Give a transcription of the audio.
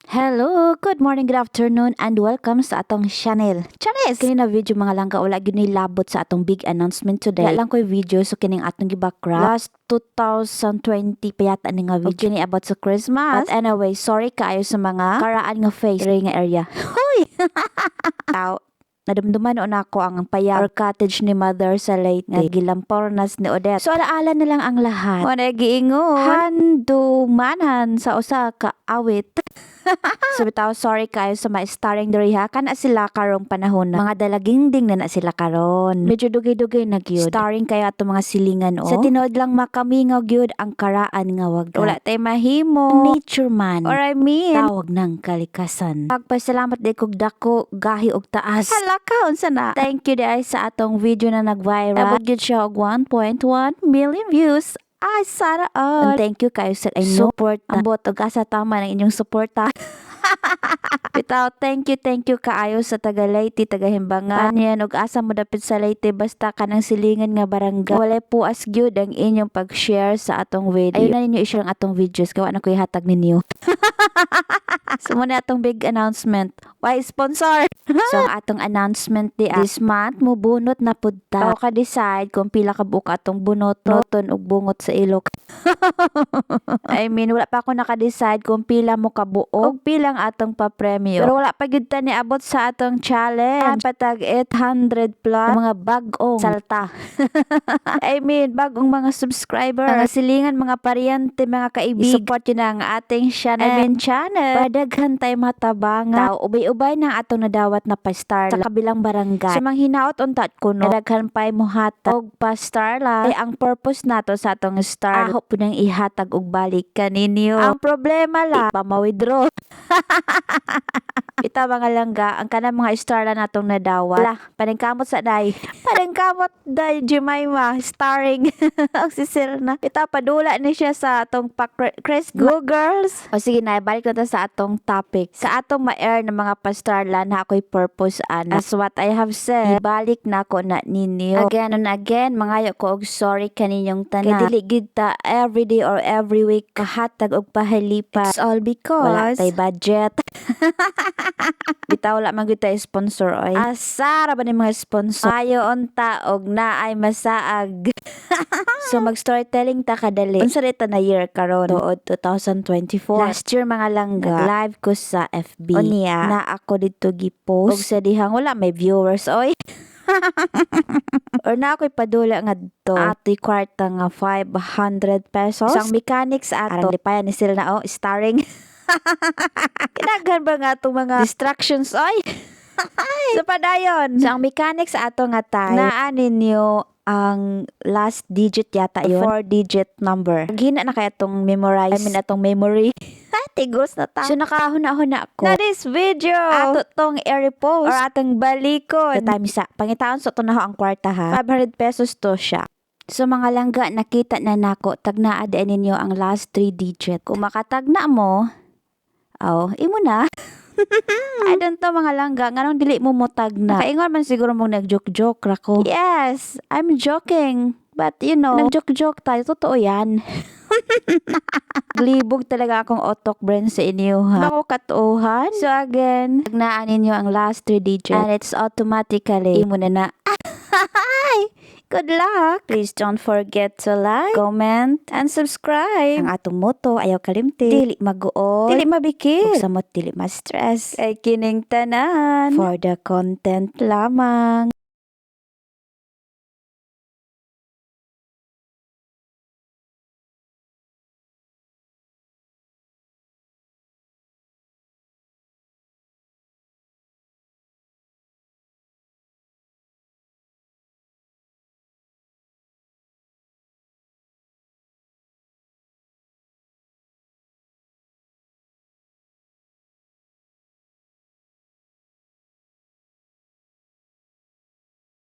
Hello, good morning, good afternoon, and welcome sa atong channel. Chanes! Kini na video mga langga, wala gyud ni labot sa atong big announcement today. Wala lang ko'y video so kining atong gi-background. Last 2020 pa yata ni nga video ni about sa Christmas. But anyway, sorry kaayo sa mga karaan nga face area nga area. Hoy! Nadumduman noon ako ang payag or cottage ni Mother sa Leyte nga gilampornas ni Odette. So alaala na lang ang lahat. Wala giingon. Handumanan sa usa ka awit. So bitaw sorry kayo sa mga starring diriha kana sila karong panahon na mga dalaginding na sila karon. Medyo dugay-dugay na gyud. Starring kayo ato mga silingan o. Sa tinuod lang makamingaw gyud ang karaan nga wag. Wala tay mahimo. Nature man. Or I mean tawag ng kalikasan. Pagpasalamat day kog dako gahi og taas. Hala ka unsa na. Thank you day sa atong video na nag-viral. Abot gyud siya og 1.1 million views. Ay, sana all. And thank you kayo sa inyong support. Ambot og asa tama ng inyong suporta. Bitaw, thank you kaayo sa taga Leyte, taga Himbangan. Yan og asa mo dapit sa Leyte basta kanang silingan nga barangay. Wala po as gyud ang inyong pag-share sa atong video. Ayun na ninyo i-share ang atong videos kawa na ko ihatag ninyo. So muna atong big announcement. Why sponsor? So ang atong announcement this month mo bunot na pud ta. Ka decide kung pila ka buka atong bunot, noton ug bungot sa ilok. I mean wala pa ako naka-decide kung pila mo kabuok ug pilang atong pa-premyo. Pero wala pa gyud ta ni abot sa atong challenge. Patag 800 plus mga bag-ong salta. I mean bagong mga subscriber, mga silingan, mga paryente, mga kaibigan. Support yun ang ating channel. Padaghan tay matabangan. Ubay-ubay na atong nadawat na pa-star sa kabilang barangay. Sa mga hinaot untat kuno, nadaghan pa'y muhatag og pa-star la. Ay ang purpose nato sa atong star, aho po nang ihatag og balik kaninyo. Ang problema la, pa-withdraw. Ita mga langga, ang kanang mga star la natong nadawat. Wala, paningkamot sa day. Paningkamot day Jemima, starring ang si Selna. Ita padula ni siya sa atong Chris Go Girls. O sige na, balik na ta sa atong topic. Sa atong ma-air ng mga pa-star la na ako'y purpose ana. As what I have said, ibalik na ko na ninyo. Again and again, mangayo ko og sorry kaninyong tanan. Kay dili gid ta every day or every week kahatag og pahalipa. It's all because wala tay budget. Bitaw wala man gyud tay sponsor oy. Asara ba ni mga sponsor? Ayo unta og naay masaag. So mag-storytelling ta kadali. Unsa dito na year karon? Tuod 2024. Last year mga langga, live ko sa FB. Unya na ako dito gi-post. Og sa dihang wala may viewers oy. Or na ako'y padula nga dito. Ato'y kwarta nga 500 pesos. Isang mechanics ato. Arang lipayan ni sila na starring. Kinaghan ba nga itong mga distractions oy? So padayon. So ang mechanics ato nga tayo. Naanin nyo ang last digit yata yun. 4-digit number. Gina na kaya itong memorize. I mean atong memory. Tigos na ta. So nakahuna-huna ko na this video. Ato tong i-repost or atong balikon. The time isa. Pangitaon so ito na ang kwarta ha. 500 pesos to siya. So mga langga, nakita na nako. Tagnaadaan ninyo ang last 3 digit. Kung makatagna mo, imo na. I don't know mga langga, nganong dili mo motag na. Kaingon man siguro mong nag-joke-joke rako. Yes, I'm joking. But you know, nag-joke-joke tayo. Totoo yan. Libog talaga akong otok brain sa inyo ha. Bako katuohan. So again, tagnaan ninyo ang last 3 digits. And it's automatically, imo na na. Good luck! Please don't forget to like, comment, and subscribe. Ang atong motto, ayaw kalimti. Dili maguot. Dili mabikit. Ug samot dili ma-stress. Kay kining tanan. For the content lamang.